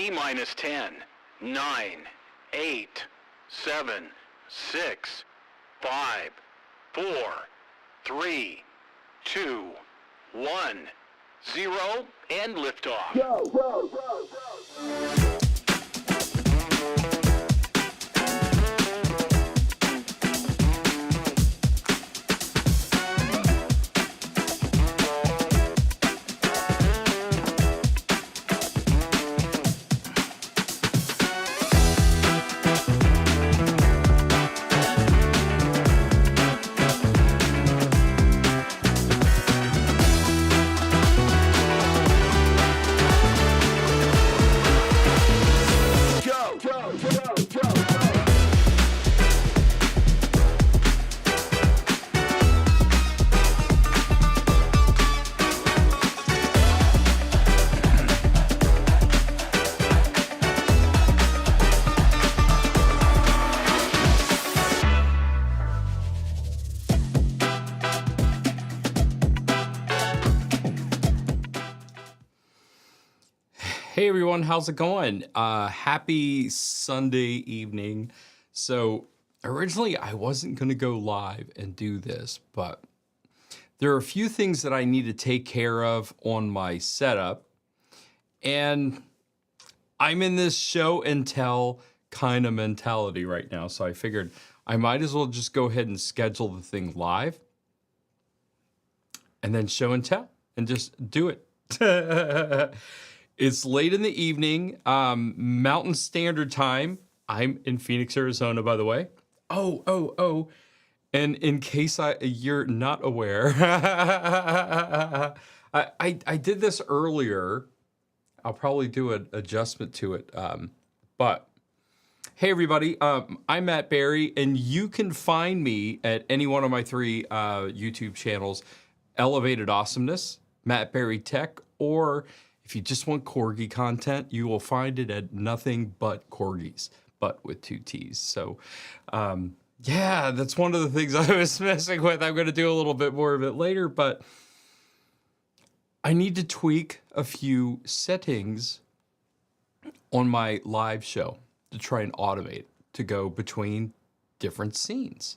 T minus 10, 9, 8, 7, 6, 5, 4, 3, 2, 1, 0, and liftoff. Go. Hey everyone, how's it going? Happy Sunday evening. So originally I wasn't gonna go live and do this, but there are a few things that I need to take care of on my setup. And I'm in this show and tell kind of mentality right now. So I figured I might as well just go ahead and schedule the thing live and then show and tell and just do it. It's late in the evening, Mountain Standard Time. I'm in Phoenix, Arizona, by the way. Oh. And in case you're not aware, I did this earlier. I'll probably do an adjustment to it. But hey, everybody, I'm Matt Berry, and you can find me at any one of my three YouTube channels, Elevated Awesomeness, Matt Berry Tech, or if you just want corgi content, you will find it at Nothing But Corgis, but with 2 T's. So, yeah, that's one of the things I was messing with. I'm going to do a little bit more of it later, but I need to tweak a few settings on my live show to try and automate it, to go between different scenes.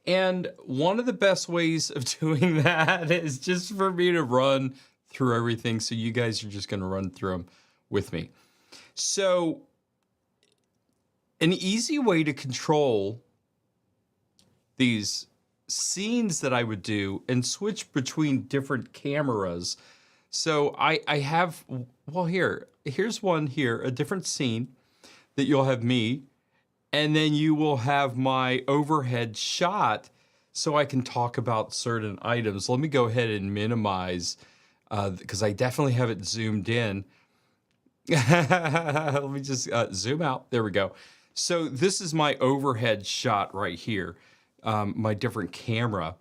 And one of the best ways of doing that is just for me to run through everything, so you guys are just going to run through them with me. So an easy way to control these scenes that I would do and switch between different cameras. So I have, well, here's one here, a different scene that you'll have me, and then you will have my overhead shot so I can talk about certain items. Let me go ahead and minimize because I definitely have it zoomed in. Let me just zoom out. There we go. So this is my overhead shot right here, my different camera.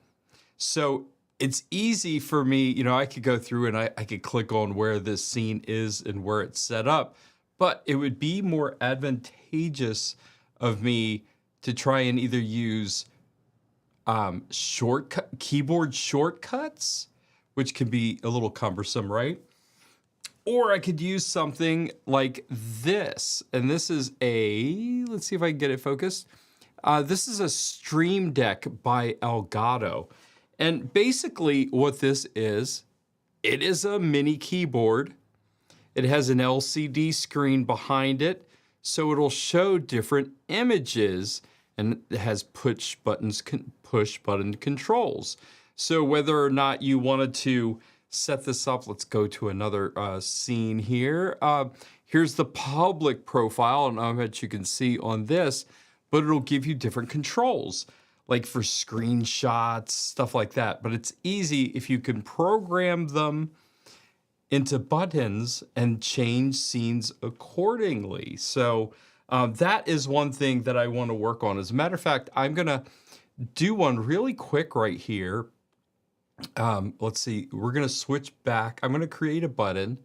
So it's easy for me, you know, I could go through and I could click on where this scene is and where it's set up, but it would be more advantageous of me to try and either use keyboard shortcuts, which can be a little cumbersome, right? Or I could use something like this. And this is let's see if I can get it focused. This is a Stream Deck by Elgato. And basically what this is, it is a mini keyboard. It has an LCD screen behind it, so it'll show different images, and it has push button controls. So whether or not you wanted to set this up, let's go to another scene here. Here's the public profile, and I bet you can see on this, but it'll give you different controls, like for screenshots, stuff like that. But it's easy if you can program them into buttons and change scenes accordingly. So that is one thing that I want to work on. As a matter of fact, I'm gonna do one really quick right here. Let's see, we're gonna switch back. I'm gonna create a button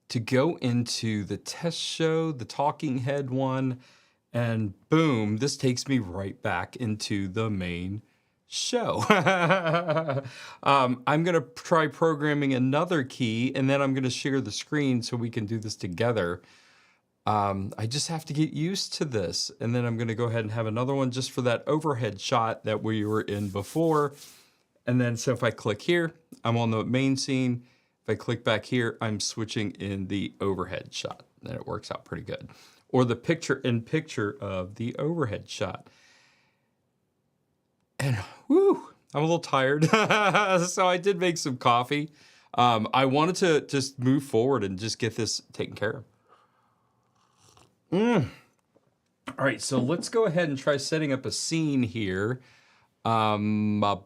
to go into the test show, the talking head one, and boom, this takes me right back into the main show. I'm gonna try programming another key, and then I'm gonna share the screen so we can do this together. I just have to get used to this. And then I'm gonna go ahead and have another one just for that overhead shot that we were in before. And then, so if I click here, I'm on the main scene. If I click back here, I'm switching in the overhead shot. And it works out pretty good. Or the picture-in-picture of the overhead shot. And whoo, I'm a little tired. So I did make some coffee. I wanted to just move forward and just get this taken care of. All right, so let's go ahead and try setting up a scene here. You know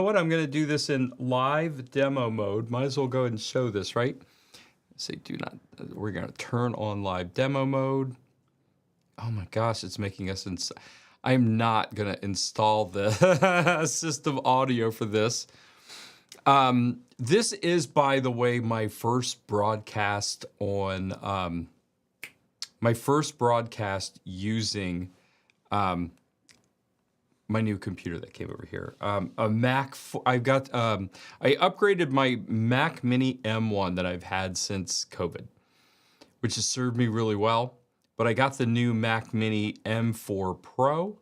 what? I'm going to do this in live demo mode. Might as well go ahead and show this, right? Say do not. We're going to turn on live demo mode. Oh my gosh, it's making us. I'm not going to install the system audio for this. This is, by the way, my first broadcast on. My first broadcast using. My new computer that came over here. A Mac, I've got, I upgraded my Mac Mini M1 that I've had since COVID, which has served me really well. But I got the new Mac Mini M4 Pro.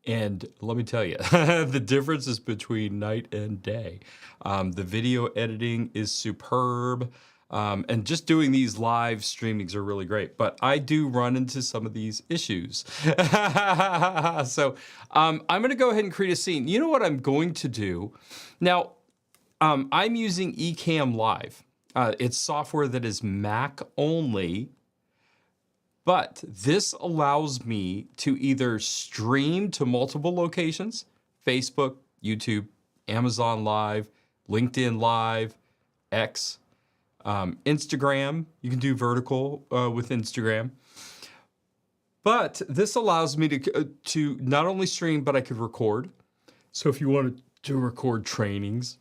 And let me tell you, the difference is between night and day. The video editing is superb. And just doing these live streamings are really great, but I do run into some of these issues. So I'm gonna go ahead and create a scene. You know what I'm going to do? Now, I'm using Ecamm Live. It's software that is Mac only, but this allows me to either stream to multiple locations, Facebook, YouTube, Amazon Live, LinkedIn Live, X, Instagram. You can do vertical with Instagram. But this allows me to not only stream, but I could record. So if you wanted to record trainings,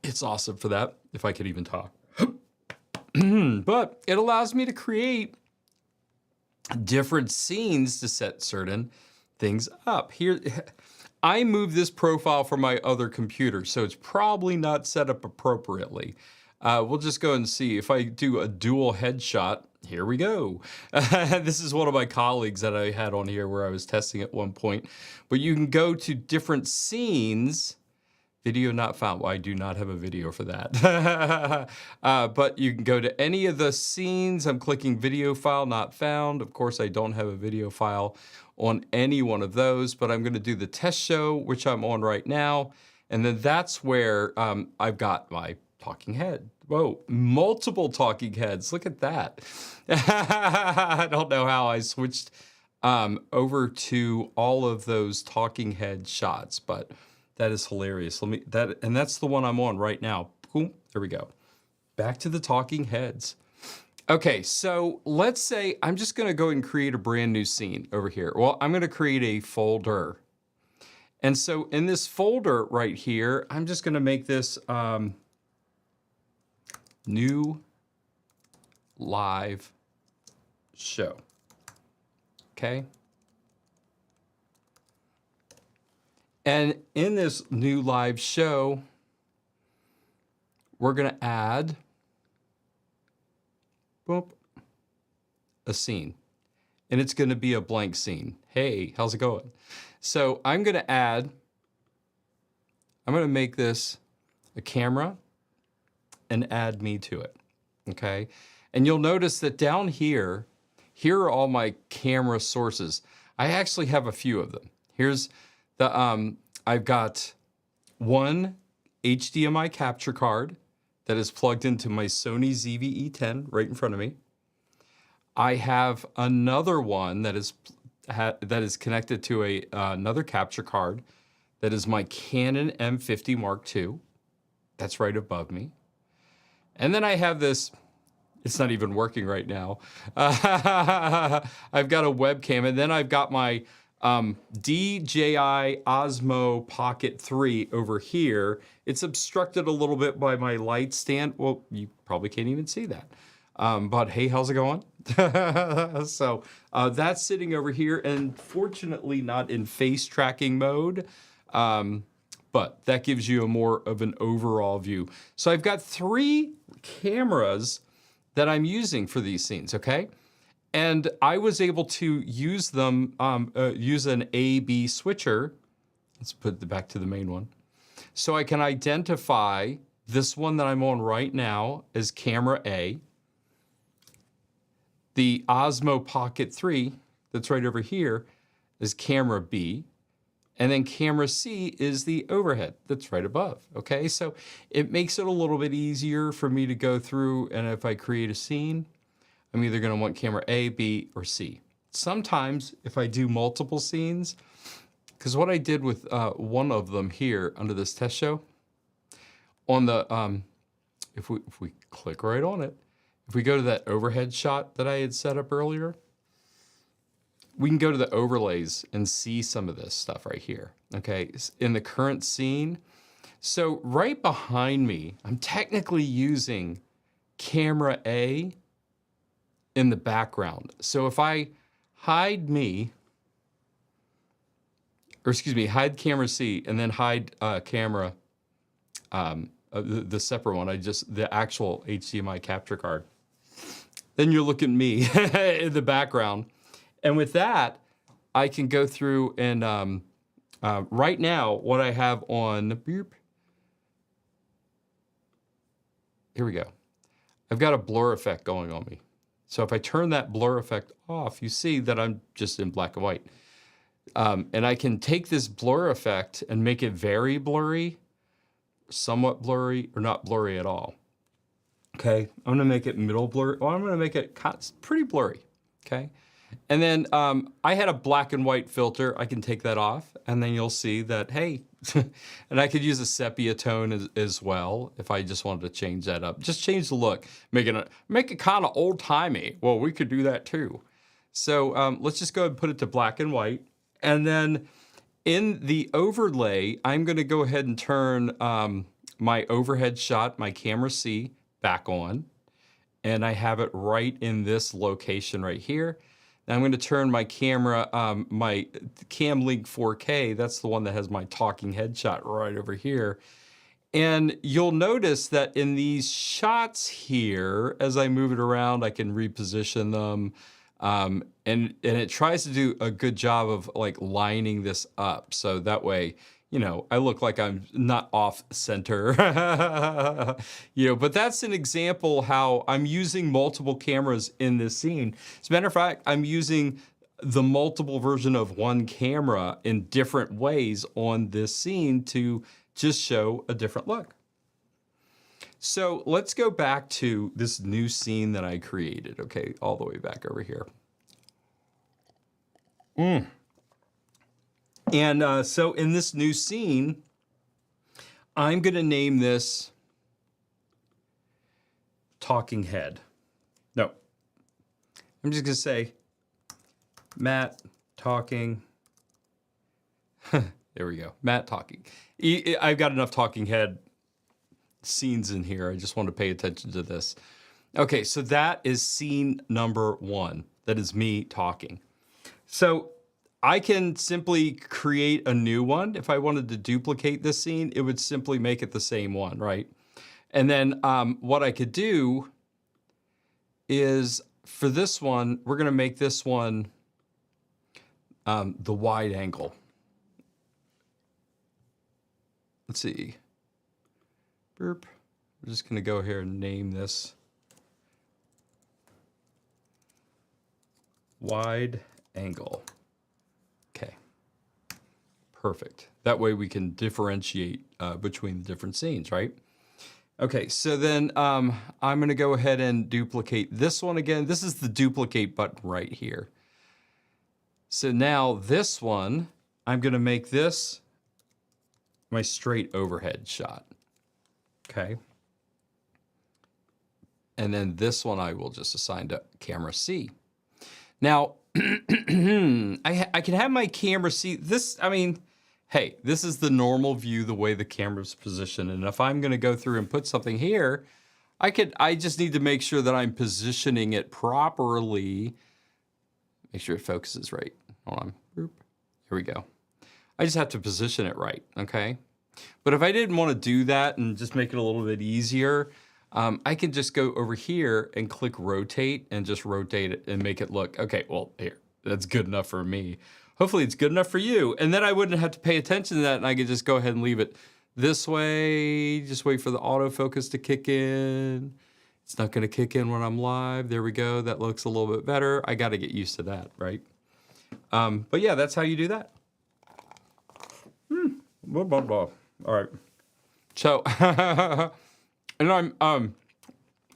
it's awesome for that, if I could even talk. But it allows me to create different scenes to set certain things up. Here, I moved this profile from my other computer, so it's probably not set up appropriately. We'll just go and see if I do a dual headshot. Here we go. This is one of my colleagues that I had on here where I was testing at one point. But you can go to different scenes. Video not found. Well, I do not have a video for that. But you can go to any of the scenes. I'm clicking video file not found. Of course, I don't have a video file on any one of those, but I'm going to do the test show, which I'm on right now. And then that's where I've got my talking head. Whoa, multiple talking heads. Look at that. I don't know how I switched over to all of those talking head shots, but that is hilarious. And that's the one I'm on right now. Boom, there we go. Back to the talking heads. Okay, so let's say I'm just gonna go and create a brand new scene over here. Well, I'm gonna create a folder. And so in this folder right here, I'm just gonna make this new live show, okay? And in this new live show, we're gonna add a scene. And it's gonna be a blank scene. Hey, how's it going? So I'm gonna make this a camera and add me to it, okay? And you'll notice that down here are all my camera sources. I actually have a few of them. Here's the, I've got one HDMI capture card that is plugged into my Sony ZV-E10 right in front of me. I have another one that is connected to another capture card that is my Canon M50 Mark II. That's right above me. And then I have this, it's not even working right now. I've got a webcam, and then I've got my DJI Osmo Pocket 3 over here. It's obstructed a little bit by my light stand. Well, you probably can't even see that. But hey, how's it going? So that's sitting over here, and fortunately not in face tracking mode. But that gives you a more of an overall view. So I've got 3 cameras that I'm using for these scenes, okay? And I was able to use them, use an A-B switcher. Let's put it back to the main one. So I can identify this one that I'm on right now as camera A, the Osmo Pocket 3 that's right over here is camera B, and then camera C is the overhead that's right above, okay? So it makes it a little bit easier for me to go through, and if I create a scene, I'm either gonna want camera A, B, or C. Sometimes if I do multiple scenes, because what I did with one of them here under this test show, on the, if we click right on it, if we go to that overhead shot that I had set up earlier, we can go to the overlays and see some of this stuff right here, okay? In the current scene. So right behind me, I'm technically using camera A in the background. So if I hide me, or excuse me, hide camera C and then hide camera, the separate one, the actual HDMI capture card, then you're looking at me in the background. And with that, I can go through and right now, what I have on, here we go. I've got a blur effect going on me. So if I turn that blur effect off, you see that I'm just in black and white. And I can take this blur effect and make it very blurry, somewhat blurry, or not blurry at all. Okay, I'm gonna make it middle blur, or I'm gonna make it pretty blurry, okay? And then I had a black and white filter. I can take that off, and then you'll see that, hey, and I could use a sepia tone as well if I just wanted to change that up. Just change the look, make it kind of old-timey. Well, we could do that too. So let's just go ahead and put it to black and white. And then in the overlay, I'm gonna go ahead and turn my overhead shot, my camera C, back on. And I have it right in this location right here. Now I'm going to turn my camera, my Cam Link 4K, that's the one that has my talking headshot right over here. And you'll notice that in these shots here, as I move it around, I can reposition them. And it tries to do a good job of like lining this up. So that way, you know, I look like I'm not off center, you know, but that's an example how I'm using multiple cameras in this scene. As a matter of fact, I'm using the multiple version of one camera in different ways on this scene to just show a different look. So let's go back to this new scene that I created, okay, all the way back over here. And so in this new scene, I'm going to name this Talking Head. No, I'm just going to say Matt Talking. There we go, Matt Talking. I've got enough Talking Head scenes in here. I just want to pay attention to this. Okay, so that is scene number 1. That is me talking. So I can simply create a new one. If I wanted to duplicate this scene, it would simply make it the same one, right? And then what I could do is for this one, we're gonna make this one the wide angle. Let's see. Burp. I'm just gonna go here and name this wide angle. Okay, perfect. That way we can differentiate between the different scenes, right? Okay, so then I'm gonna go ahead and duplicate this one again. This is the duplicate button right here. So now this one, I'm gonna make this my straight overhead shot, okay? And then this one I will just assign to camera C. Now, I can have my camera C, this, I mean, hey, this is the normal view, the way the camera's positioned. And if I'm gonna go through and put something here, I just need to make sure that I'm positioning it properly. Make sure it focuses right. Hold on, here we go. I just have to position it right, okay? But if I didn't wanna do that and just make it a little bit easier, I can just go over here and click rotate and just rotate it and make it look, okay, well, here, that's good enough for me. Hopefully it's good enough for you. And then I wouldn't have to pay attention to that and I could just go ahead and leave it this way. Just wait for the autofocus to kick in. It's not gonna kick in when I'm live. There we go, that looks a little bit better. I gotta get used to that, right? But yeah, that's how you do that. Blah, blah, blah. All right. So, and I'm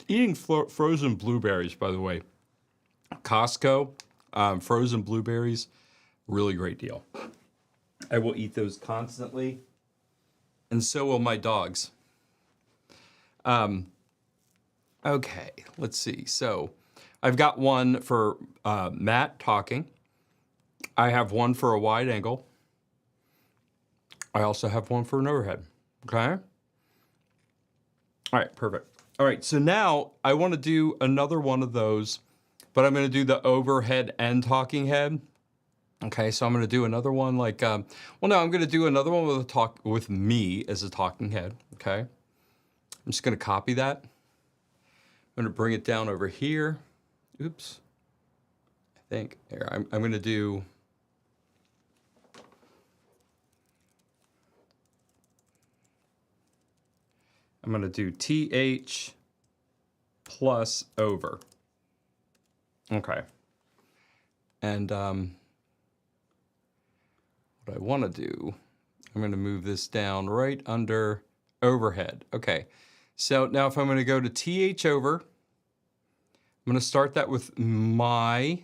eating frozen blueberries, by the way. Costco, frozen blueberries, really great deal. I will eat those constantly, and so will my dogs. Okay, let's see. So, I've got one for Matt talking. I have one for a wide angle. I also have one for an overhead, okay? All right, perfect. All right, so now I want to do another one of those, but I'm going to do the overhead and talking head. Okay, so I'm going to do another one like, well, no, I'm going to do another one with me as a talking head, okay? I'm just going to copy that. I'm going to bring it down over here. Oops. I think, here, I'm going to do... I'm going to do TH plus over. Okay. And what I want to do, I'm going to move this down right under overhead. Okay. So now if I'm going to go to TH over, I'm going to start that with my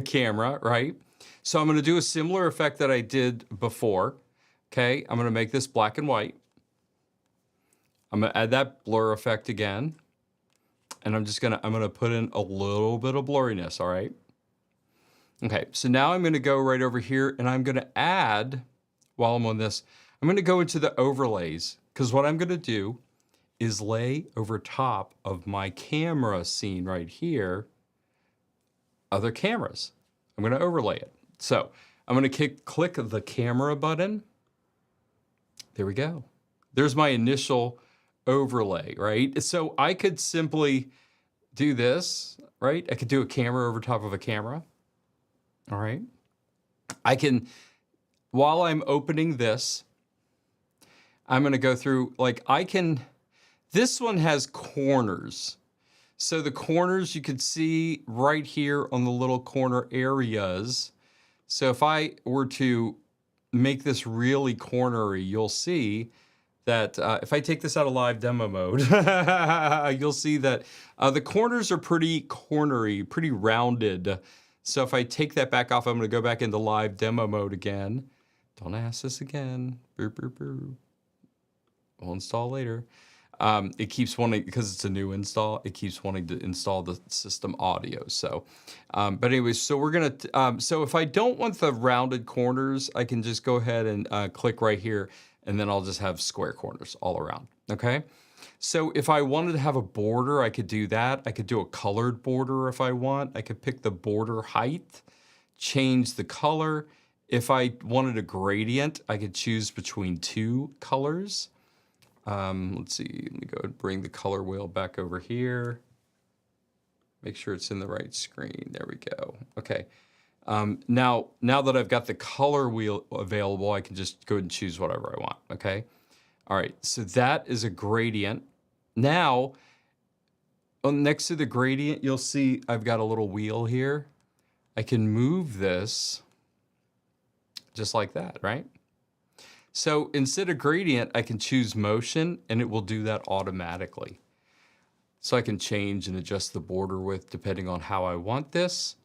camera, right? So I'm going to do a similar effect that I did before. Okay. I'm going to make this black and white. I'm gonna add that blur effect again. And I'm gonna put in a little bit of blurriness, all right? Okay, so now I'm gonna go right over here and I'm gonna add, while I'm on this, I'm gonna go into the overlays, because what I'm gonna do is lay over top of my camera scene right here, other cameras. I'm gonna overlay it. So I'm gonna click the camera button. There we go. There's my initial overlay, right? So I could simply do this, right? I could do a camera over top of a camera, all right? I can, while I'm opening this, I'm gonna go through, like this one has corners. So the corners you could see right here on the little corner areas. So if I were to make this really cornery, you'll see that if I take this out of live demo mode, you'll see that the corners are pretty cornery, pretty rounded. So if I take that back off, I'm gonna go back into live demo mode again. Don't ask this again. Boop, boop, boop. We'll install later. It keeps wanting, because it's a new install, it keeps wanting to install the system audio. So, but anyways, so we're gonna, so if I don't want the rounded corners, I can just go ahead and click right here, and then I'll just have square corners all around, okay? So if I wanted to have a border, I could do that. I could do a colored border if I want. I could pick the border height, change the color. If I wanted a gradient, I could choose between two colors. Let's see, let me go and bring the color wheel back over here. Make sure it's in the right screen, there we go, okay. Now that I've got the color wheel available, I can just go ahead and choose whatever I want, okay? All right, so that is a gradient. Now, next to the gradient, you'll see I've got a little wheel here. I can move this just like that, right? So instead of gradient, I can choose motion and it will do that automatically. So I can change and adjust the border width depending on how I want this.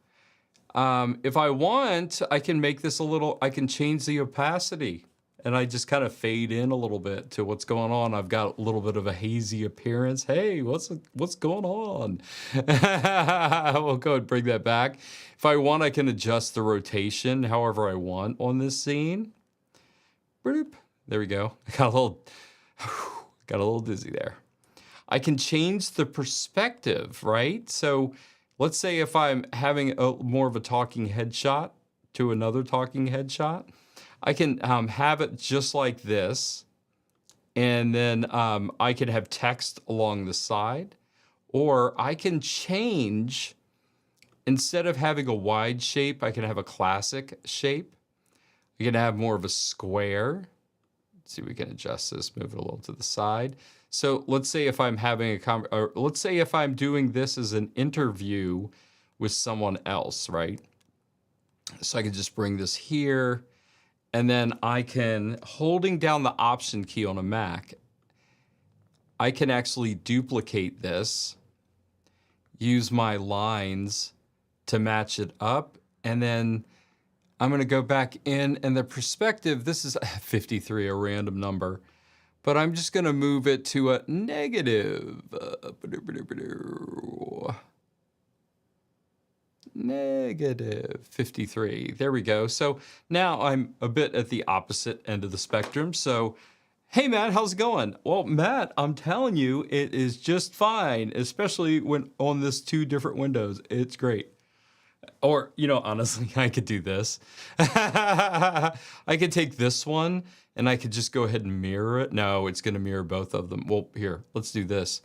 If I want, I can make this I can change the opacity and I just kind of fade in a little bit to what's going on. I've got a little bit of a hazy appearance. Hey, what's going on? We'll go and bring that back. If I want, I can adjust the rotation however I want on this scene. Boop. There we go. I got a little dizzy there. I can change the perspective, right? So let's say if I'm having more of a talking head shot to another talking head shot, I can have it just like this, And then I can have text along the side, or I can change, instead of having a wide shape, I can have a classic shape. I can have more of a square. Let's see, we can adjust this, move it a little to the side. So let's say if I'm having or let's say if I'm doing this as an interview with someone else, right? So I can just bring this here, and then I can, holding down the Option key on a Mac, I can actually duplicate this, use my lines to match it up, and then I'm gonna go back in, and the perspective, this is 53, a random number, but I'm just gonna move it to a negative. Negative 53. There we go. So now I'm a bit at the opposite end of the spectrum. So, hey, Matt, how's it going? Well, Matt, I'm telling you, it is just fine, especially when on this 2 different windows. It's great. Or, you know, honestly, I could do this. I could take this one and I could just go ahead and mirror it. No, it's going to mirror both of them. Well, here, let's do this.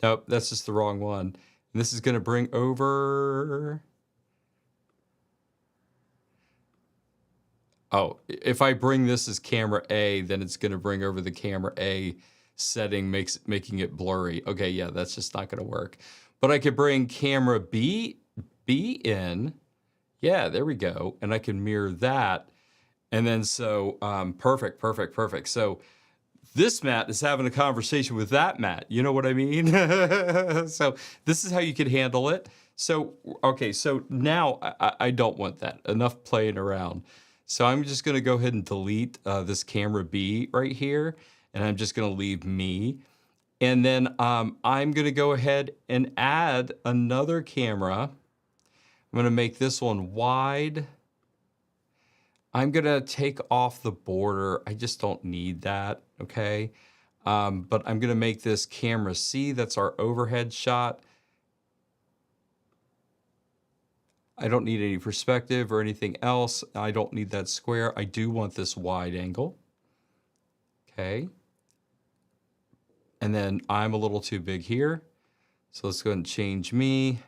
Nope, that's just the wrong one. And this is going to bring over... Oh, if I bring this as camera A, then it's going to bring over the camera A setting, making it blurry. Okay, yeah, that's just not going to work. But I could bring camera B in. Yeah, there we go. And I can mirror that. And then so, perfect. So this Matt is having a conversation with that Matt. You know what I mean? So this is how you can handle it. So, okay, so now I don't want that. Enough playing around. So I'm just going to go ahead and delete this camera B right here, and I'm just going to leave me. And then I'm going to go ahead and add another camera. I'm going to make this one wide. I'm going to take off the border. I just don't need that, okay? But I'm going to make this camera C. That's our overhead shot. I don't need any perspective or anything else. I don't need that square. I do want this wide angle. Okay. And then I'm a little too big here. So let's go ahead and change me.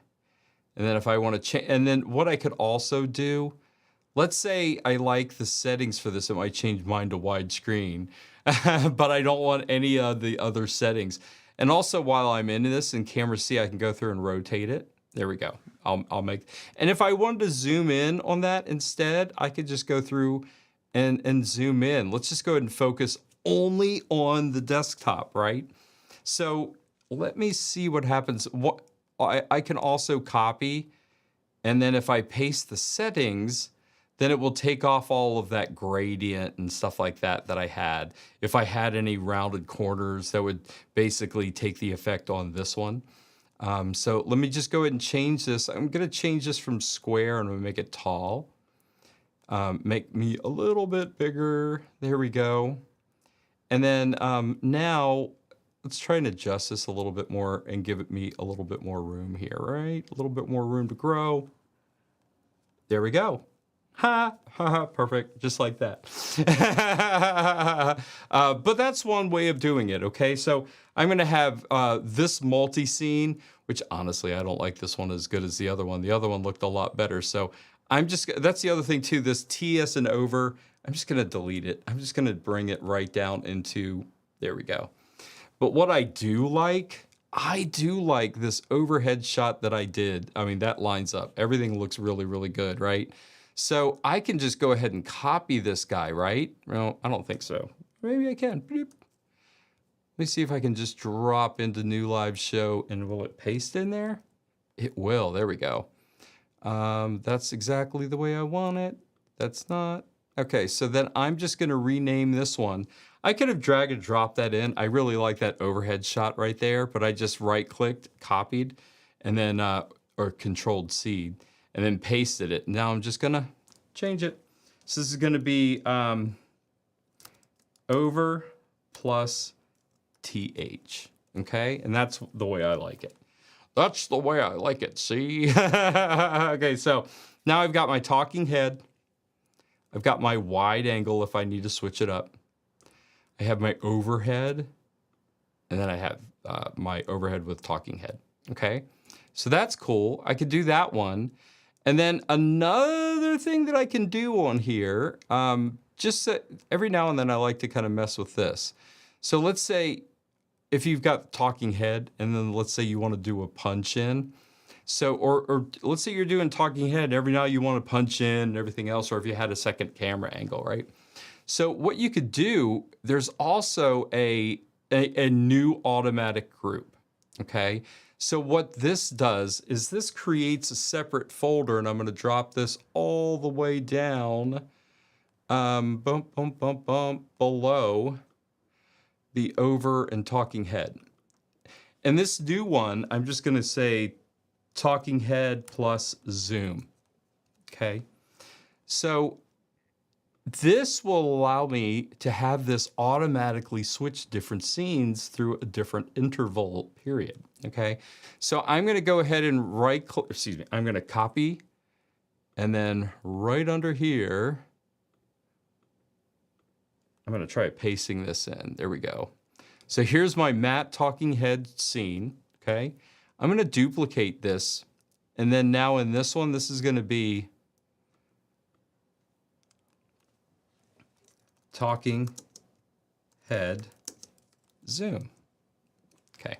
And then if I want to change, and then what I could also do, let's say I like the settings for this. I might change mine to widescreen, but I don't want any of the other settings. And also while I'm in this in camera C, I can go through and rotate it. There we go. I'll make, and if I wanted to zoom in on that instead, I could just go through and zoom in. Let's just go ahead and focus only on the desktop, right? So let me see what happens. What I can also copy, and then if I paste the settings, then it will take off all of that gradient and stuff like that that I had. If I had any rounded corners, that would basically take the effect on this one. So let me just go ahead and change this. I'm going to change this from square and I'm going to make it tall. Make me a little bit bigger. There we go. And then now let's try and adjust this a little bit more and give it me a little bit more room here, right? A little bit more room to grow. There we go. Ha, ha, ha, perfect, just like that. But that's one way of doing it, okay? So I'm gonna have this multi-scene, which honestly, I don't like this one as good as the other one. The other one looked a lot better. So that's the other thing too, this TS and over, I'm just gonna delete it. I'm just gonna bring it right down into, there we go. But what I do like this overhead shot that I did. I mean, that lines up. Everything looks really, really good, right? So I can just go ahead and copy this guy, right? Well, I don't think so. Maybe I can. Let me see if I can just drop into new live show, and will it paste in there? It will. There we go. That's exactly the way I want it. That's not. Okay, so then I'm just going to rename this one. I could have drag and dropped that in. I really like that overhead shot right there, but I just right-clicked, copied, and then, or Controlled C, and then pasted it. Now I'm just gonna change it. So this is gonna be over plus TH, okay? And that's the way I like it. That's the way I like it, see? Okay, so now I've got my talking head. I've got my wide angle if I need to switch it up. I have my overhead, and then I have my overhead with talking head, okay? So that's cool. I could do that one. And then another thing that I can do on here, every now and then I like to kind of mess with this. So let's say if you've got talking head, and then let's say you want to do a punch in. So, or let's say you're doing talking head, and every now you want to punch in and everything else, or if you had a second camera angle, right? So what you could do, there's also a new automatic group, okay? So what this does is this creates a separate folder, and I'm gonna drop this all the way down, below the over and talking head. And this new one, I'm just gonna say talking head plus zoom, okay? So this will allow me to have this automatically switch different scenes through a different interval period, okay? So I'm gonna go ahead and I'm gonna copy, and then right under here, I'm gonna try pasting this in, there we go. So here's my matte talking head scene, okay? I'm gonna duplicate this, and then now in this one, this is gonna be talking head zoom. Okay,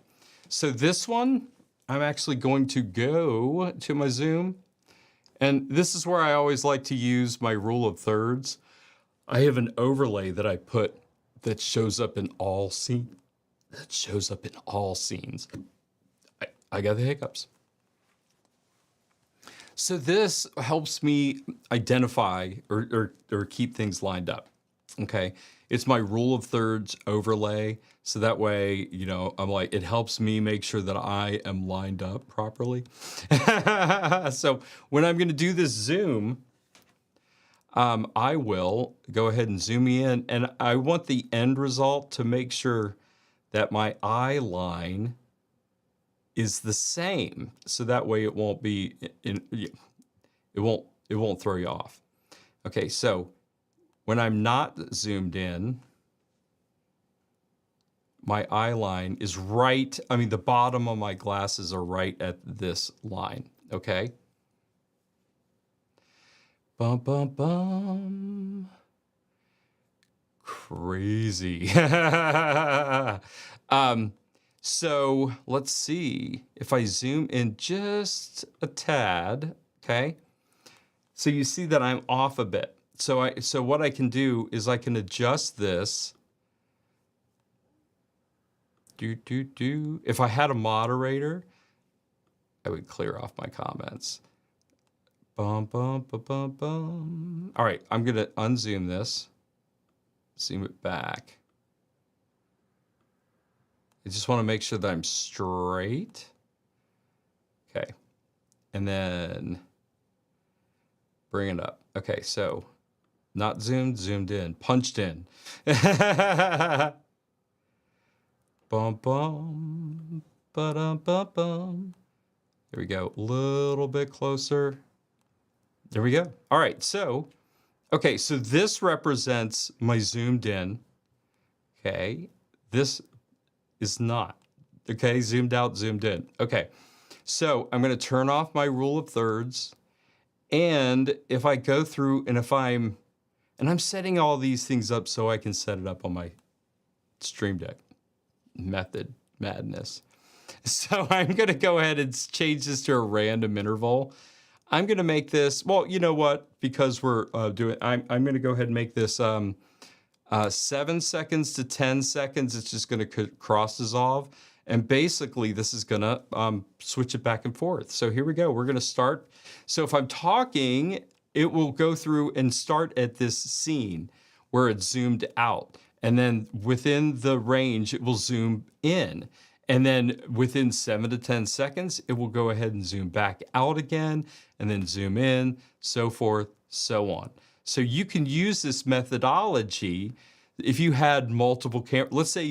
so this one, I'm actually going to go to my zoom, and this is where I always like to use my rule of thirds. I have an overlay that I put that shows up in all scenes. I got the hiccups. So this helps me identify or keep things lined up. Okay, it's my rule of thirds overlay. So that way, you know, it helps me make sure that I am lined up properly. So when I'm gonna do this zoom, I will go ahead and zoom in, and I want the end result to make sure that my eye line is the same. So that way it won't be, it won't throw you off. Okay, so when I'm not zoomed in, my eye line is right, the bottom of my glasses are right at this line, okay? Bum, bum, bum. Crazy. So let's see if I zoom in just a tad, okay? So you see that I'm off a bit. So what I can do is I can adjust this. If I had a moderator, I would clear off my comments. Bum, bum, bum, bum, bum. All right, I'm gonna unzoom this, zoom it back. I just wanna make sure that I'm straight. Okay, and then bring it up. Okay, so not zoomed, zoomed in, punched in. Bum, bum, ba-dum, bum, bum. There we go, a little bit closer. There we go. All right, so, okay, so this represents my zoomed in. Okay, this is not. Okay, zoomed out, zoomed in. Okay, so I'm gonna turn off my rule of thirds. And if I go through and I'm setting all these things up so I can set it up on my Stream Deck. Method madness. So I'm gonna go ahead and change this to a random interval. I'm gonna make this, well, you know what? Because we're I'm gonna go ahead and make this 7 seconds to 10 seconds. It's just gonna cross dissolve. And basically this is gonna switch it back and forth. So here we go, we're gonna start. So if I'm talking, it will go through and start at this scene where it's zoomed out. And then within the range, it will zoom in. And then within 7 to 10 seconds, it will go ahead and zoom back out again, and then zoom in, so forth, so on. So you can use this methodology if you had multiple cameras. Let's say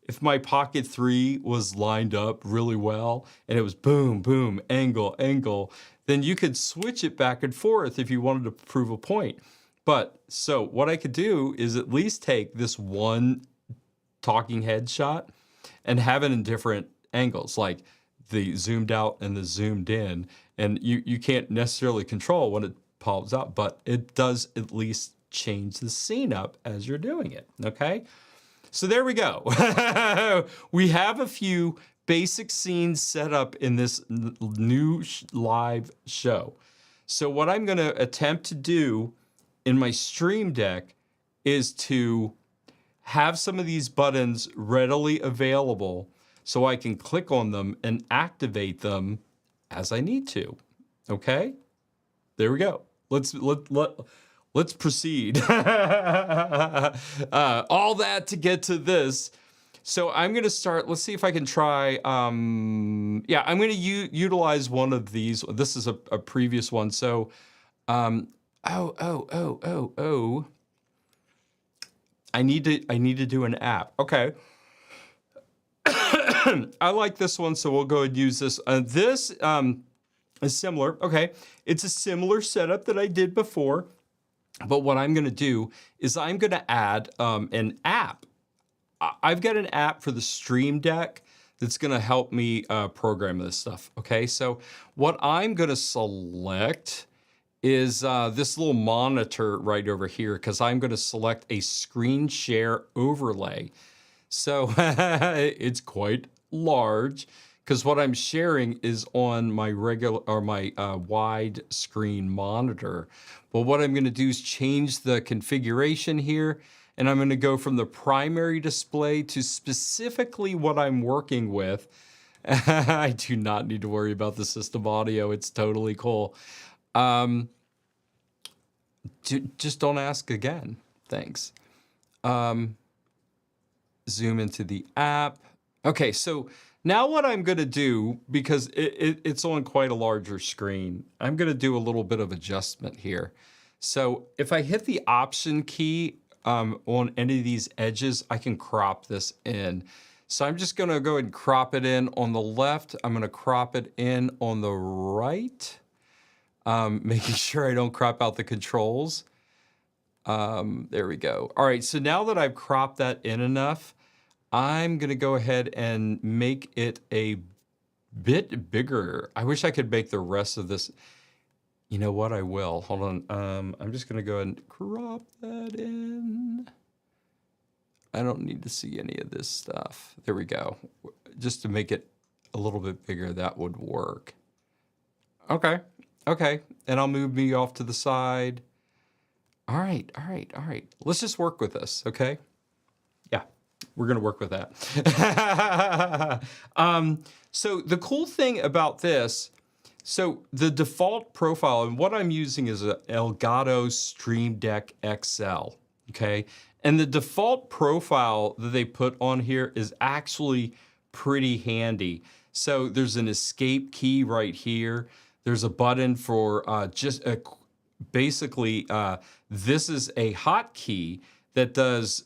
if my Pocket 3 was lined up really well, and it was boom, boom, angle, angle, then you could switch it back and forth if you wanted to prove a point. But so what I could do is at least take this one talking head shot and have it in different angles, like the zoomed out and the zoomed in. And you can't necessarily control when it pops out, but it does at least change the scene up as you're doing it, okay? So there we go. We have a few basic scenes set up in this new live show. So what I'm gonna attempt to do in my Stream Deck is to have some of these buttons readily available so I can click on them and activate them as I need to. Okay? There we go. Let's proceed. All that to get to this. So I'm going to start. Let's see if I can try. Yeah, I'm going to utilize one of these. This is a previous one. So, I need to do an app. Okay. I like this one, so we'll go and use this. This is similar. Okay, it's a similar setup that I did before, but what I'm going to do is I'm going to add an app. I've got an app for the Stream Deck that's going to help me program this stuff. Okay, so what I'm going to select is this little monitor right over here, because I'm going to select a screen share overlay. So it's quite large because what I'm sharing is on my regular or my wide screen monitor. But what I'm going to do is change the configuration here, and I'm going to go from the primary display to specifically what I'm working with. I do not need to worry about the system audio. It's totally cool. Just don't ask again. Thanks. Zoom into the app. Okay, so now what I'm going to do, because it's on quite a larger screen, I'm going to do a little bit of adjustment here. So if I hit the Option key on any of these edges, I can crop this in. So I'm just going to go and crop it in on the left. I'm going to crop it in on the right, making sure I don't crop out the controls. There we go. All right, so now that I've cropped that in enough, I'm going to go ahead and make it a bit bigger. I wish I could make the rest of this. You know what? I will. Hold on. I'm just going to go and crop that in. I don't need to see any of this stuff. There we go. Just to make it a little bit bigger, that would work. Okay. Okay. And I'll move me off to the side. All right. All right. All right. Let's just work with this. Okay. Yeah. We're going to work with that. So the cool thing about this, so the default profile, and what I'm using is an Elgato Stream Deck XL, okay? And the default profile that they put on here is actually pretty handy. So there's an escape key right here. There's a button for basically, this is a hotkey that does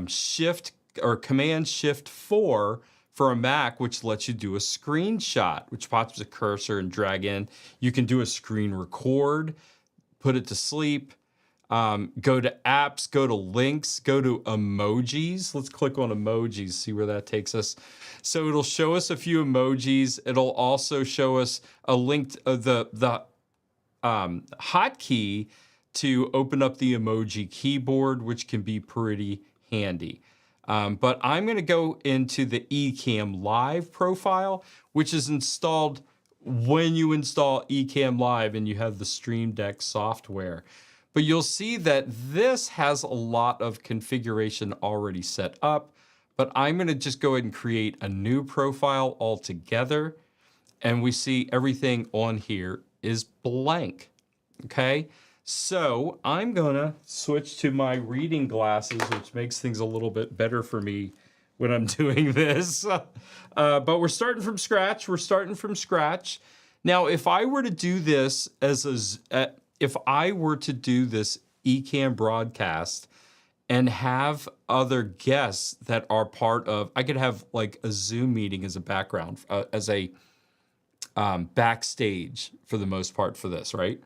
Shift or Command Shift 4 for a Mac, which lets you do a screenshot, which pops a cursor and drag in. You can do a screen record, put it to sleep, go to apps, go to links, go to emojis. Let's click on emojis, see where that takes us. So it'll show us a few emojis. It'll also show us a link to the hotkey to open up the emoji keyboard, which can be pretty handy. But I'm going to go into the Ecamm Live profile, which is installed when you install Ecamm Live and you have the Stream Deck software. But you'll see that this has a lot of configuration already set up. But I'm going to just go ahead and create a new profile altogether. And we see everything on here is blank. Okay. So I'm going to switch to my reading glasses, which makes things a little bit better for me when I'm doing this. But we're starting from scratch. We're starting from scratch. Now, if I were to do this if I were to do this Ecamm broadcast and have other guests that are part of, I could have like a Zoom meeting as a background, as a backstage for the most part for this, right?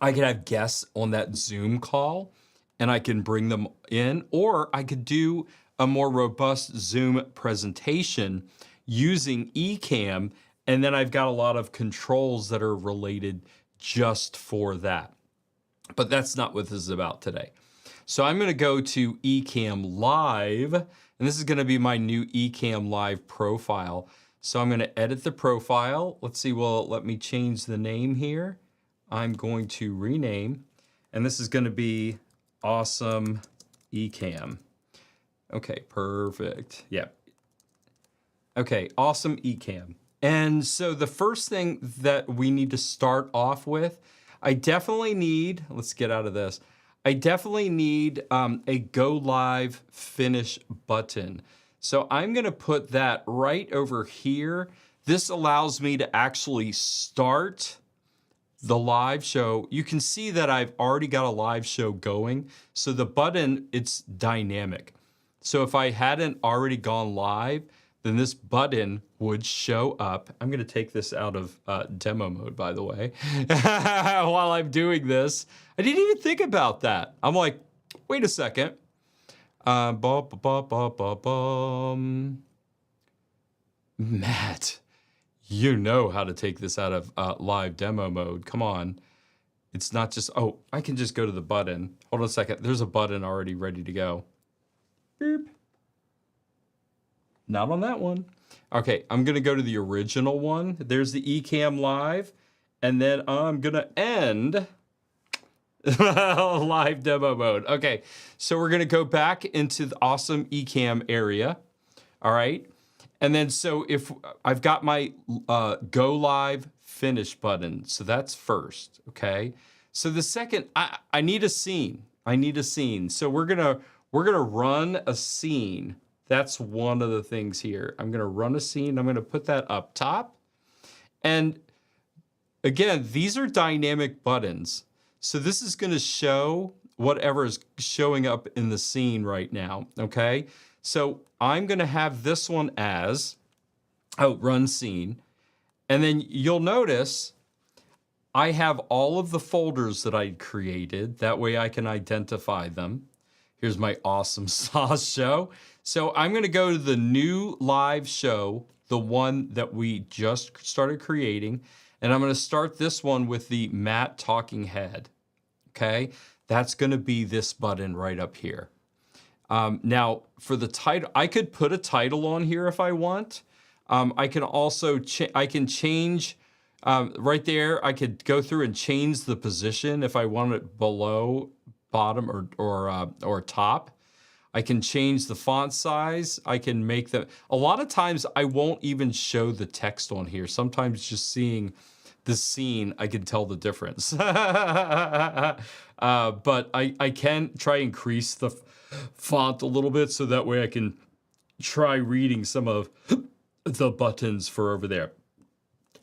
I could have guests on that Zoom call and I can bring them in, or I could do a more robust Zoom presentation using Ecamm, and then I've got a lot of controls that are related just for that. But that's not what this is about today. So I'm gonna go to Ecamm Live, and this is gonna be my new Ecamm Live profile. So I'm gonna edit the profile. Let's see, well, let me change the name here. I'm going to rename, and this is gonna be Awesome Ecamm. Okay, perfect. Yep. Okay, Awesome Ecamm. And so the first thing that we need to start off with, I definitely need, let's get out of this. I definitely need a go live finish button. So I'm gonna put that right over here. This allows me to actually start the live show. You can see that I've already got a live show going. So the button, it's dynamic. So if I hadn't already gone live, then this button would show up. I'm gonna take this out of demo mode, by the way, while I'm doing this. I didn't even think about that. I'm like, wait a second. Matt, you know how to take this out of live demo mode. Come on. It's not just, oh, I can just go to the button. Hold on a second. There's a button already ready to go. Boop. Not on that one. Okay, I'm gonna go to the original one. There's the Ecamm Live, and then I'm gonna end live demo mode. Okay, so we're gonna go back into the Awesome Ecamm area. All right, and then so if I've got my go live finish button, so that's first. Okay, so the second, I need a scene. I need a scene. So we're gonna run a scene. That's one of the things here. I'm gonna run a scene. I'm gonna put that up top. And again, these are dynamic buttons. So this is gonna show whatever is showing up in the scene right now, okay? So I'm gonna have this one as, run scene. And then you'll notice I have all of the folders that I created. That way I can identify them. Here's my awesome sauce show. So I'm gonna go to the new live show, the one that we just started creating, and I'm gonna start this one with the Matt talking head, okay? That's gonna be this button right up here. Now, for the title, I could put a title on here if I want. I can also, change, right there, I could go through and change the position if I want it below, bottom, or top. I can change the font size. I can make them, a lot of times I won't even show the text on here. Sometimes just seeing the scene, I can tell the difference. But I can try and increase the font a little bit so that way I can try reading some of the buttons for over there.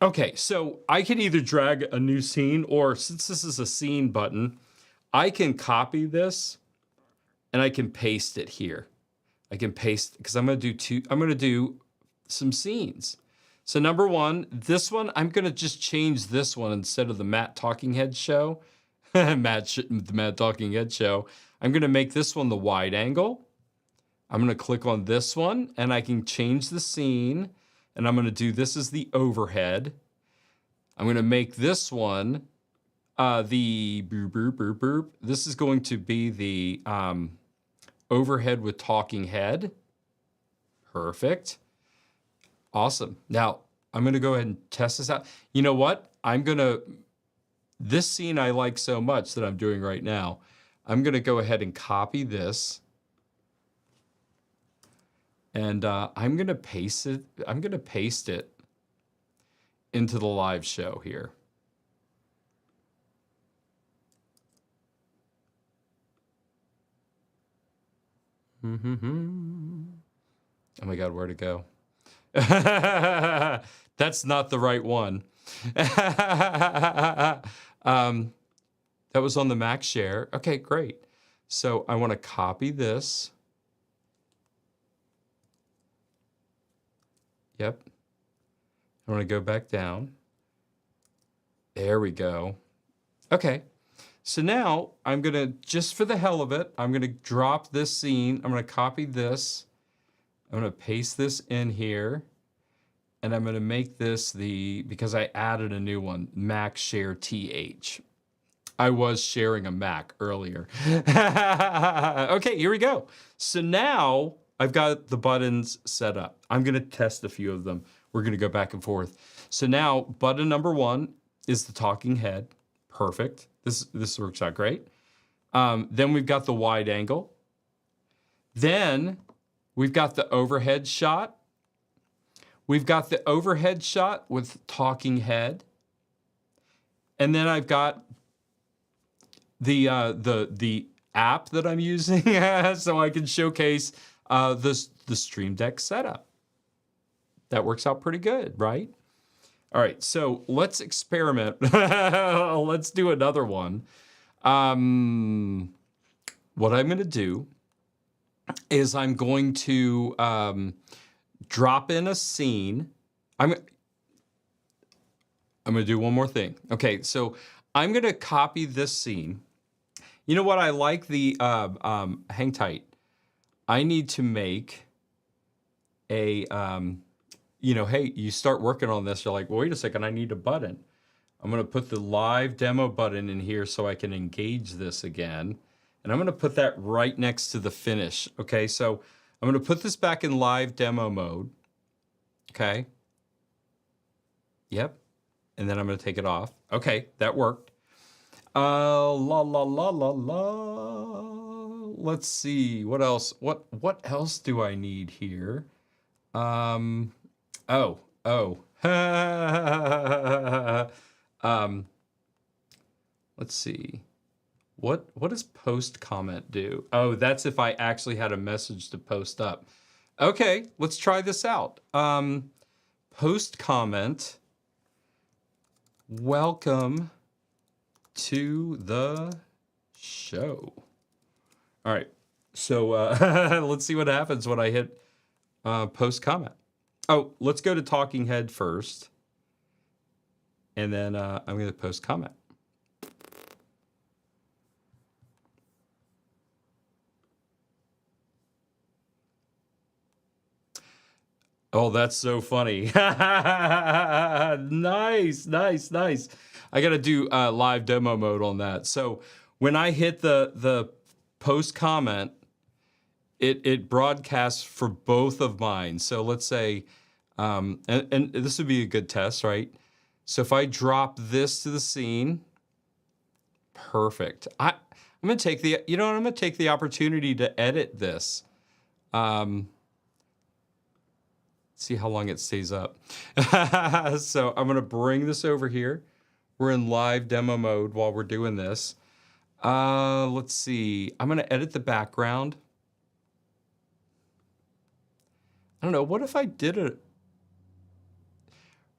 Okay, so I can either drag a new scene, or since this is a scene button, I can copy this and I can paste it here. I can paste, because I'm gonna do some scenes. So number one, this one, I'm gonna just change this one instead of the Matt Talking Head show, the Matt Talking Head show. I'm gonna make this one the wide angle. I'm gonna click on this one and I can change the scene, and I'm gonna do this as the overhead. I'm gonna make this one the boop, boop, boop, boop. This is going to be the overhead with talking head. Perfect. Awesome. Now, I'm going to go ahead and test this out. You know what? This scene I like so much that I'm doing right now. I'm going to go ahead and copy this. And I'm going to paste it. I'm going to paste it into the live show here. Oh my God, where'd it go? That's not the right one. That was on the Mac share. Okay, great. So I want to copy this. Yep. I want to go back down. There we go. Okay. So now I'm gonna, just for the hell of it, I'm gonna drop this scene. I'm gonna copy this. I'm gonna paste this in here. And I'm gonna make this because I added a new one, Mac Share TH. I was sharing a Mac earlier. Okay, here we go. So now I've got the buttons set up. I'm gonna test a few of them. We're gonna go back and forth. So now button number 1 is the talking head. Perfect. This works out great. Then we've got the wide angle. Then we've got the overhead shot. We've got the overhead shot with talking head. And then I've got the app that I'm using so I can showcase the Stream Deck setup. That works out pretty good, right? All right, so let's experiment. Let's do another one. What I'm gonna do is I'm going to drop in a scene. I'm gonna do one more thing. Okay, so I'm gonna copy this scene. You know what? I like the hang tight. I need to make a you know, hey, you start working on this. You're like, well, wait a second, I need a button. I'm gonna put the live demo button in here so I can engage this again. And I'm gonna put that right next to the finish. Okay, so I'm gonna put this back in live demo mode. Okay. Yep. And then I'm gonna take it off. Okay, that worked. La la la la la. Let's see, what else? What else do I need here? Oh. Let's see. What does post comment do? Oh, that's if I actually had a message to post up. Okay, let's try this out. Post comment. Welcome to the show. All right, so let's see what happens when I hit post comment. Oh, let's go to talking head first. And then I'm going to post comment. Oh, that's so funny. Nice. I got to do live demo mode on that. So when I hit the post comment, it broadcasts for both of mine. So let's say, and this would be a good test, right? So if I drop this to the scene, perfect. I'm gonna take the, you know what? I'm gonna take the opportunity to edit this. See how long it stays up. So I'm gonna bring this over here. We're in live demo mode while we're doing this. Let's see. I'm gonna edit the background. I don't know, what if I did it?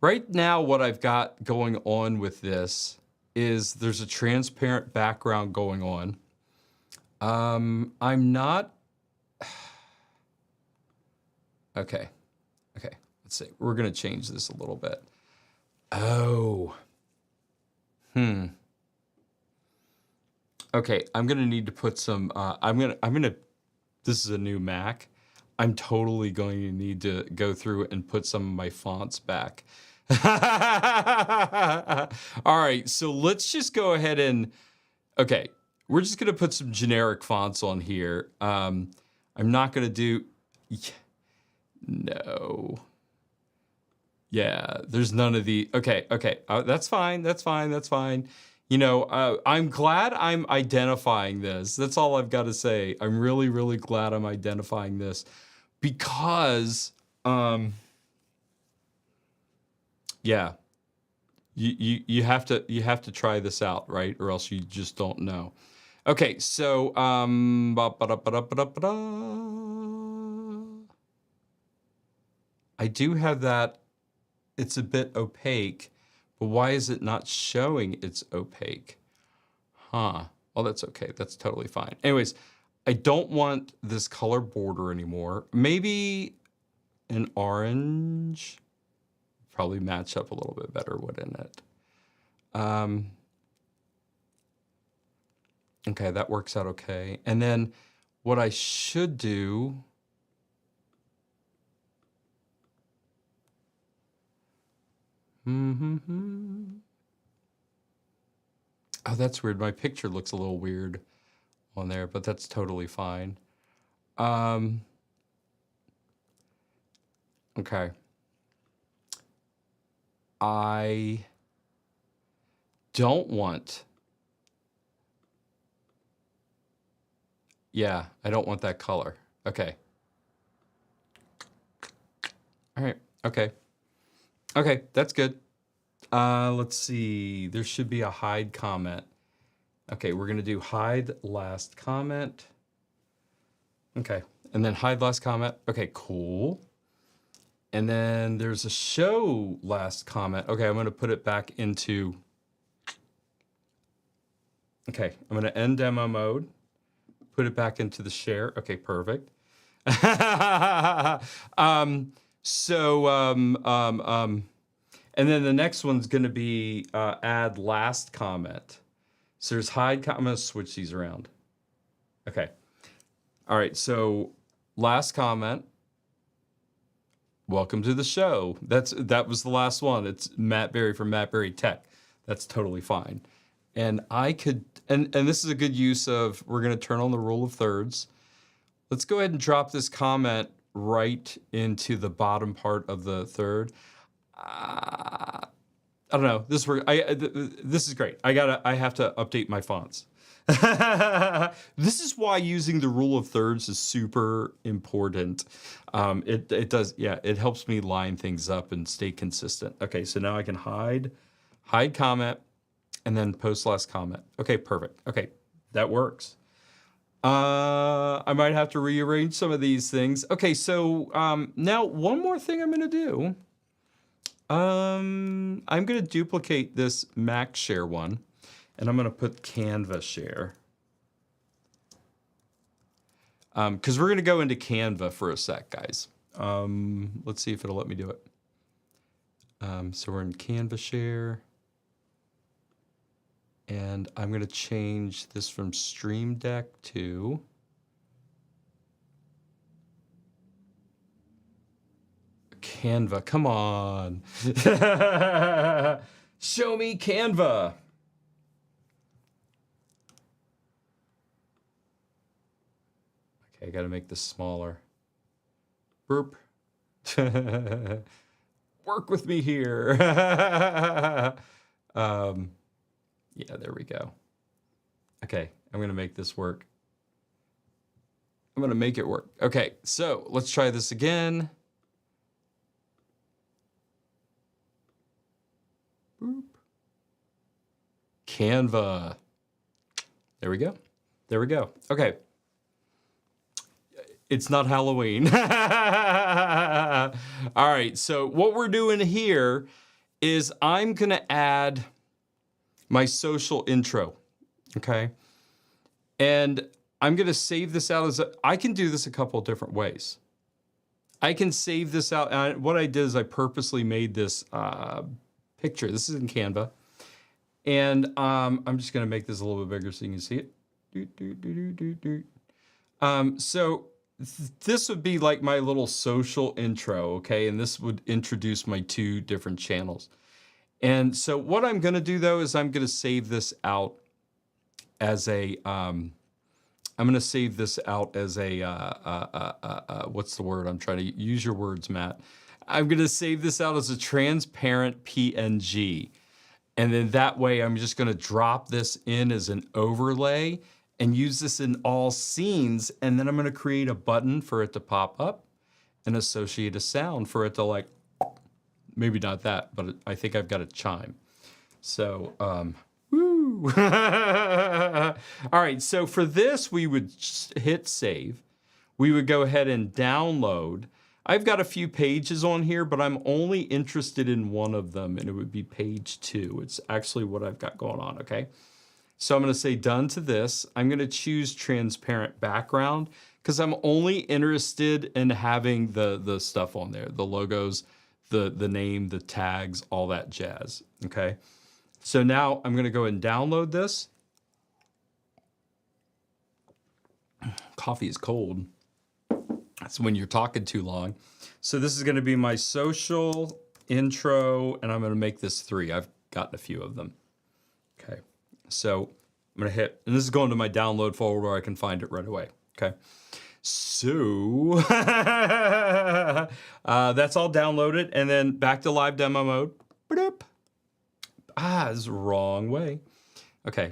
Right now, what I've got going on with this is there's a transparent background going on. I'm not, okay, let's see. We're gonna change this a little bit. Oh, okay, I'm gonna need to put some, this is a new Mac. I'm totally going to need to go through and put some of my fonts back. All right, so let's just go ahead and, okay, we're just gonna put some generic fonts on here. I'm not gonna do, no. Yeah, there's none of the, okay, that's fine. You know, I'm glad I'm identifying this. That's all I've got to say. I'm really, really glad I'm identifying this because, yeah, you have to try this out, right? Or else you just don't know. Okay, so, I do have that. It's a bit opaque, but why is it not showing it's opaque? Huh. Well, that's okay. That's totally fine. Anyways, I don't want this color border anymore. Maybe an orange probably match up a little bit better, wouldn't it? Okay, that works out okay. And then what I should do, oh, that's weird. My picture looks a little weird on there, but that's totally fine. Okay. I don't want, yeah, I don't want that color. Okay. All right. Okay. Okay, that's good. Let's see. There should be a hide comment. Okay, we're gonna do hide last comment. Okay, and then hide last comment. Okay, cool. And then there's a show last comment. Okay, I'm gonna put it back into, okay, I'm gonna end demo mode, put it back into the share. Okay, perfect. And then the next one's gonna be add last comment. So there's hide comment. I'm gonna switch these around. Okay. All right, so last comment. Welcome to the show. That was the last one. It's Matt Berry from Matt Berry Tech. That's totally fine. And I could, and this is a good use of, we're gonna turn on the rule of thirds. Let's go ahead and drop this comment right into the bottom part of the third. I don't know. This is great. I have to update my fonts. This is why using the rule of thirds is super important. It does, yeah, it helps me line things up and stay consistent. Okay, so now I can hide comment, and then post last comment. Okay, perfect. Okay, that works. I might have to rearrange some of these things. Okay, so now one more thing I'm gonna do. I'm gonna duplicate this Mac share one, and I'm gonna put Canva share. Because we're gonna go into Canva for a sec, guys. Let's see if it'll let me do it. So we're in Canva share. And I'm gonna change this from Stream Deck to Canva. Come on. Show me Canva. Okay, I gotta make this smaller. Burp. Work with me here. Yeah, there we go. Okay, I'm gonna make this work. I'm gonna make it work. Okay, so let's try this again. Boop. Canva. There we go. There we go. Okay. It's not Halloween. All right, so what we're doing here is I'm gonna add my social intro, okay? And I'm gonna save this out as I can do this a couple of different ways. I can save this out, and what I did is I purposely made this picture. This is in Canva. And I'm just gonna make this a little bit bigger so you can see it. So this would be like my little social intro, okay? And this would introduce my two different channels. And so what I'm gonna do though is I'm gonna save this out as a, I'm gonna save this out as a, what's the word? I'm trying to use your words, Matt. I'm gonna save this out as a transparent PNG. And then that way I'm just gonna drop this in as an overlay and use this in all scenes. And then I'm gonna create a button for it to pop up and associate a sound for it to like, maybe not that, but I think I've got a chime. So, woo. All right, so for this, we would hit save. We would go ahead and download. I've got a few pages on here, but I'm only interested in one of them, and it would be page 2. It's actually what I've got going on, okay? So I'm gonna say done to this. I'm gonna choose transparent background because I'm only interested in having the stuff on there, the logos, the name, the tags, all that jazz, okay? So now I'm gonna go and download this. Coffee is cold. That's when you're talking too long. So this is going to be my social intro, and I'm going to make this 3. I've gotten a few of them. Okay. So I'm going to hit, and this is going to my download folder where I can find it right away. Okay. So that's all downloaded, and then back to live demo mode. Ba-doop. This is the wrong way. Okay.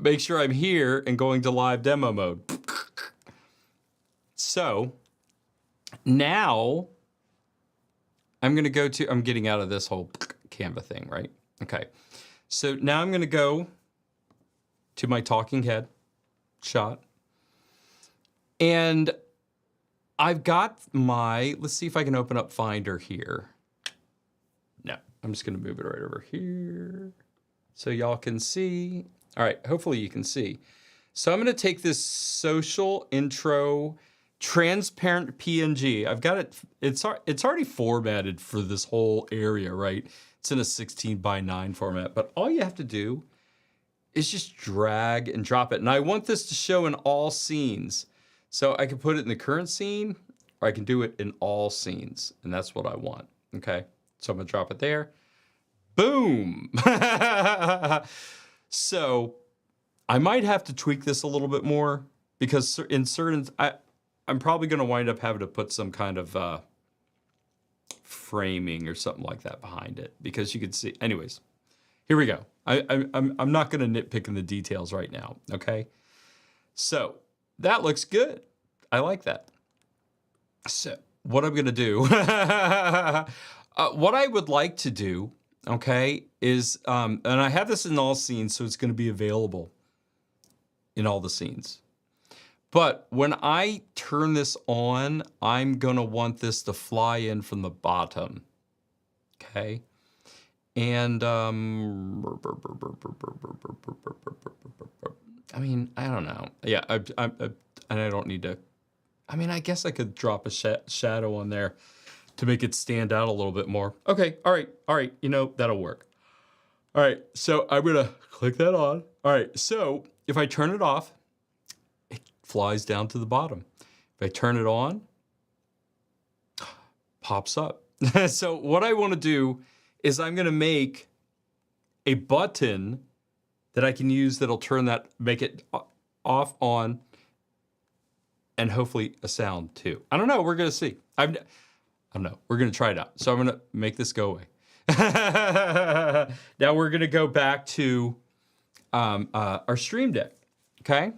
Make sure I'm here and going to live demo mode. So now I'm going to go to, I'm getting out of this whole Canva thing, right? Okay. So now I'm going to go to my talking head shot. And I've got my, let's see if I can open up Finder here. No, I'm just going to move it right over here so y'all can see. All right, hopefully you can see. So I'm going to take this social intro transparent PNG. I've got it, it's already formatted for this whole area, right? It's in a 16:9 format, but all you have to do is just drag and drop it. And I want this to show in all scenes. So I can put it in the current scene, or I can do it in all scenes. And that's what I want, okay? So I'm gonna drop it there. Boom! So I might have to tweak this a little bit more because in certain, I'm probably gonna wind up having to put some kind of framing or something like that behind it because you can see, anyways, here we go. I'm not gonna nitpick in the details right now, okay? So that looks good. I like that. So what I'm gonna do, what I would like to do, okay, is, and I have this in all scenes, so it's gonna be available in all the scenes. But when I turn this on, I'm gonna want this to fly in from the bottom, okay? And I mean, I don't know. Yeah, and I don't need to. I mean, I guess I could drop a shadow on there to make it stand out a little bit more. Okay, all right. You know, that'll work. All right, so I'm gonna click that on. All right, so if I turn it off, it flies down to the bottom. If I turn it on, pops up. So what I want to do is I'm going to make a button that I can use that'll turn that, make it off, on, and hopefully a sound too. I don't know. We're going to see. I don't know. We're going to try it out. So I'm going to make this go away. Now we're going to go back to our Stream Deck. Okay.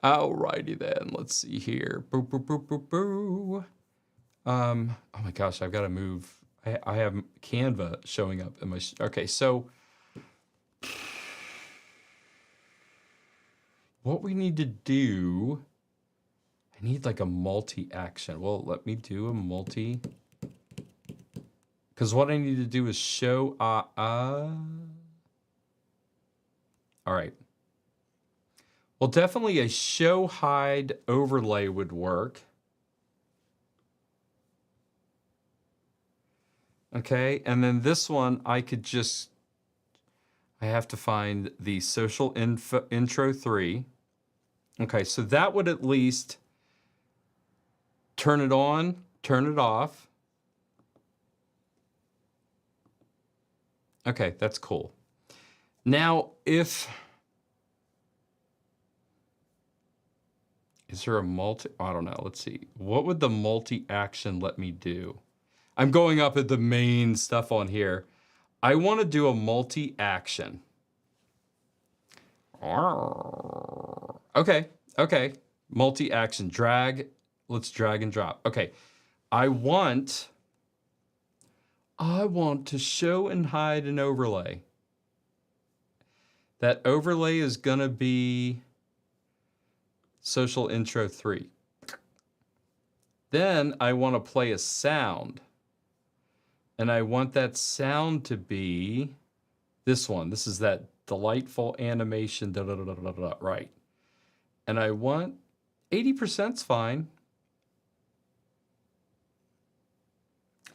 Alrighty then. Let's see here. Boo, boo, boo, boo, boo. Oh my gosh, I've got to move. I have Canva showing up in my, okay, so what we need to do, I need like a multi-action. Well, let me do a multi, because what I need to do is show, all right. Well, definitely a show hide overlay would work. Okay, and then this one, I could just, I have to find the social intro 3. Okay, so that would at least turn it on, turn it off. Okay, that's cool. Now, is there a I don't know, let's see. What would the multi-action let me do? I'm going up at the main stuff on here. I want to do a multi-action. Okay. Multi-action, drag. Let's drag and drop. Okay. I want to show and hide an overlay. That overlay is gonna be social intro 3. Then I want to play a sound. And I want that sound to be this one. This is that delightful animation, right. And I want 80%'s fine.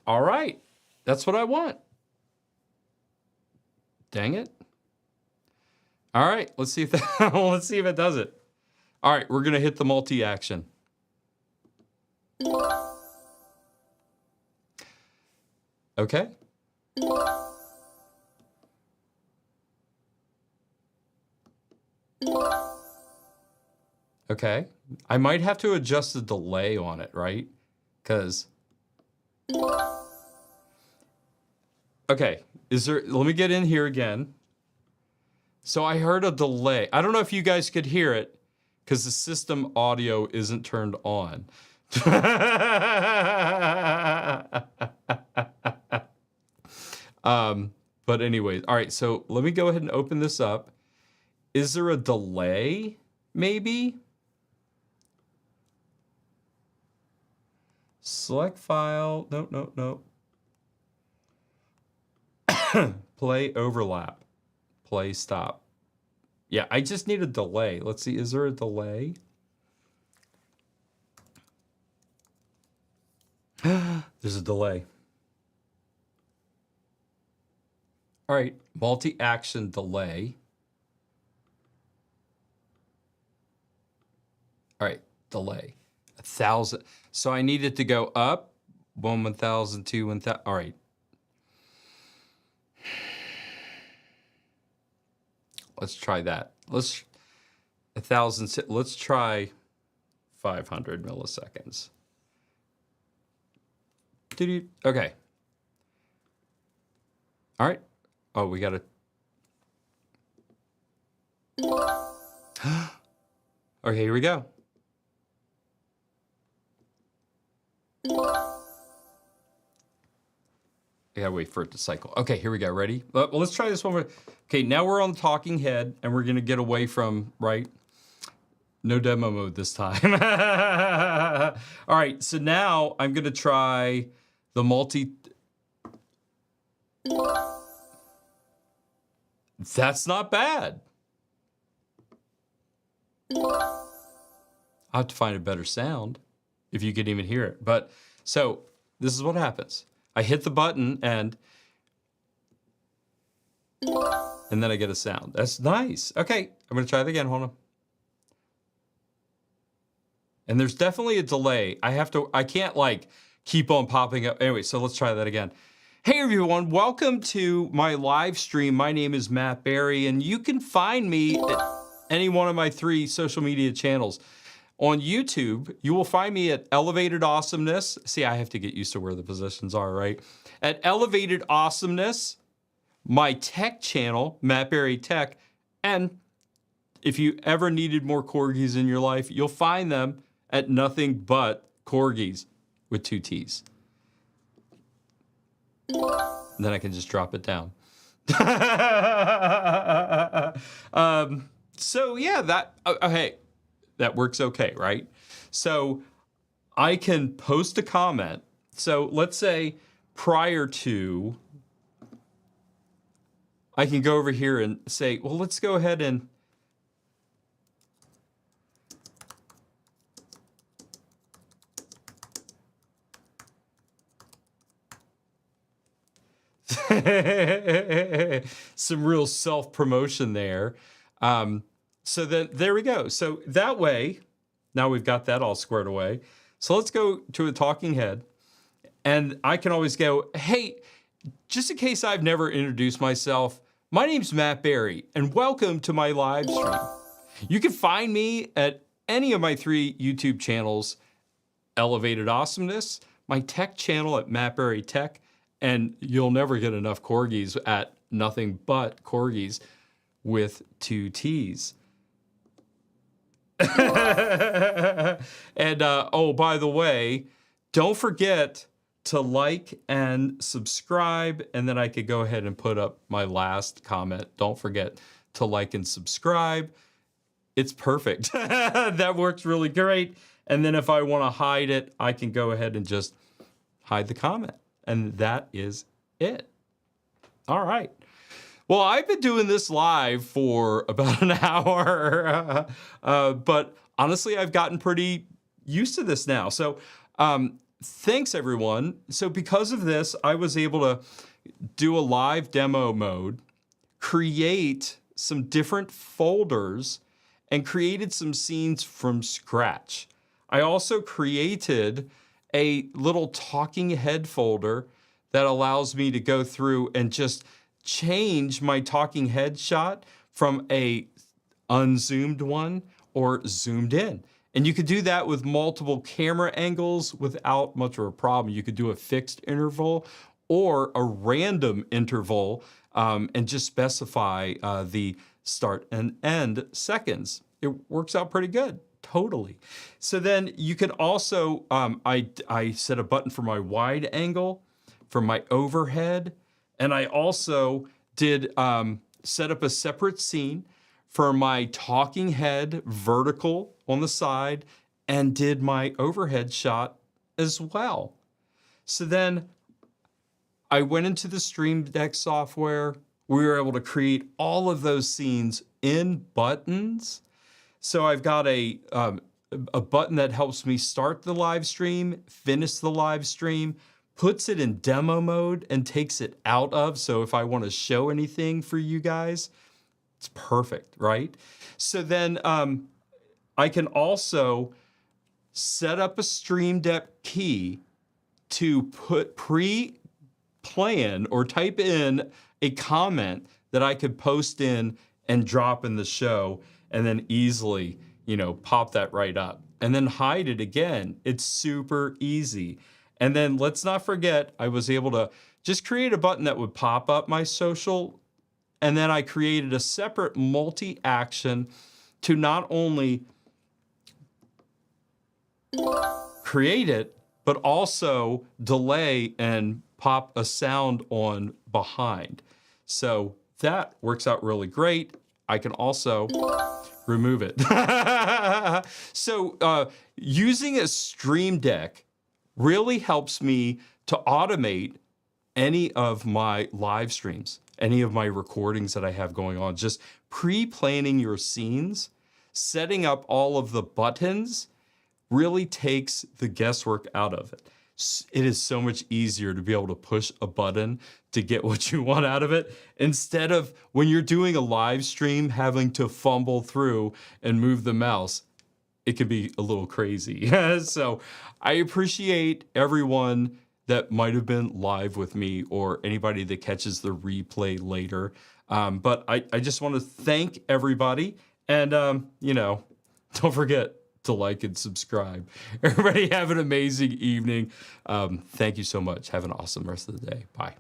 All right, that's what I want. Dang it. All right, let's see if that, let's see if it does it. All right, we're gonna hit the multi-action. Okay. Okay. I might have to adjust the delay on it, right? Because. Okay, let me get in here again. So I heard a delay. I don't know if you guys could hear it because the system audio isn't turned on. But anyways, all right, so let me go ahead and open this up. Is there a delay, maybe? Select file, no. Play overlap, play stop. Yeah, I just need a delay. Let's see, is there a delay? There's a delay. All right, multi-action delay. All right, delay. 1,000. So I need it to go up. 1,000, 2, 1,000. All right. Let's try that. Let's 1,000. Let's try 500 milliseconds. Okay. All right. Oh, we got to. Okay, here we go. I gotta wait for it to cycle. Okay, here we go. Ready? Well, let's try this one more. Okay, now we're on the talking head, and we're gonna get away from, right? No demo mode this time. All right, so now I'm gonna try the multi. That's not bad. I'll have to find a better sound if you can even hear it. But so this is what happens. I hit the button and then I get a sound. That's nice. Okay, I'm gonna try it again. Hold on. And there's definitely a delay. I can't like keep on popping up. Anyway, so let's try that again. Hey everyone, welcome to my live stream. My name is Matt Berry, and you can find me at any one of my 3 social media channels. On YouTube, you will find me at Elevated Awesomeness. See, I have to get used to where the positions are, right? At Elevated Awesomeness, my tech channel, Matt Berry Tech, and if you ever needed more corgis in your life, you'll find them at Nothing But Corgis with 2 T's. And then I can just drop it down. So yeah, hey, that works okay, right? So I can post a comment. So let's say prior to, I can go over here and say, well, let's go ahead and some real self-promotion there. So then there we go. So that way, now we've got that all squared away. So let's go to a talking head. And I can always go, hey, just in case I've never introduced myself, my name's Matt Berry, and welcome to my live stream. You can find me at any of my 3 YouTube channels, Elevated Awesomeness, my tech channel at Matt Berry Tech, and you'll never get enough corgis at Nothing But Corgis with 2 T's. And oh, by the way, don't forget to like and subscribe, and then I could go ahead and put up my last comment. Don't forget to like and subscribe. It's perfect. That works really great. And then if I want to hide it, I can go ahead and just hide the comment. And that is it. All right. Well, I've been doing this live for about an hour, but honestly, I've gotten pretty used to this now. So thanks, everyone. So because of this, I was able to do a live demo mode, create some different folders and created some scenes from scratch. I also created a little talking head folder that allows me to go through and just change my talking head shot from a unzoomed one or zoomed in. And you could do that with multiple camera angles without much of a problem. You could do a fixed interval or a random interval and just specify the start and end seconds. It works out pretty good. Totally. So then you can also, I set a button for my wide angle, for my overhead, and I also did set up a separate scene for my talking head vertical on the side and did my overhead shot as well. So then I went into the Stream Deck software. We were able to create all of those scenes in buttons. So I've got a button that helps me start the live stream, finish the live stream, puts it in demo mode and takes it out of. So if I want to show anything for you guys, it's perfect, right? So then I can also set up a Stream Deck key to pre-plan or type in a comment that I could post in and drop in the show, and then easily, pop that right up. And then hide it again. It's super easy. And then let's not forget, I was able to just create a button that would pop up my social. And then I created a separate multi-action to not only create it, but also delay and pop a sound on behind. So that works out really great. I can also remove it. So using a Stream Deck really helps me to automate any of my live streams, any of my recordings that I have going on. Just pre-planning your scenes, setting up all of the buttons really takes the guesswork out of it. It is so much easier to be able to push a button to get what you want out of it, instead of when you're doing a live stream having to fumble through and move the mouse. It can be a little crazy. So I appreciate everyone that might have been live with me or anybody that catches the replay later. But I just want to thank everybody. And, don't forget to like and subscribe. Everybody have an amazing evening. Thank you so much. Have an awesome rest of the day. Bye.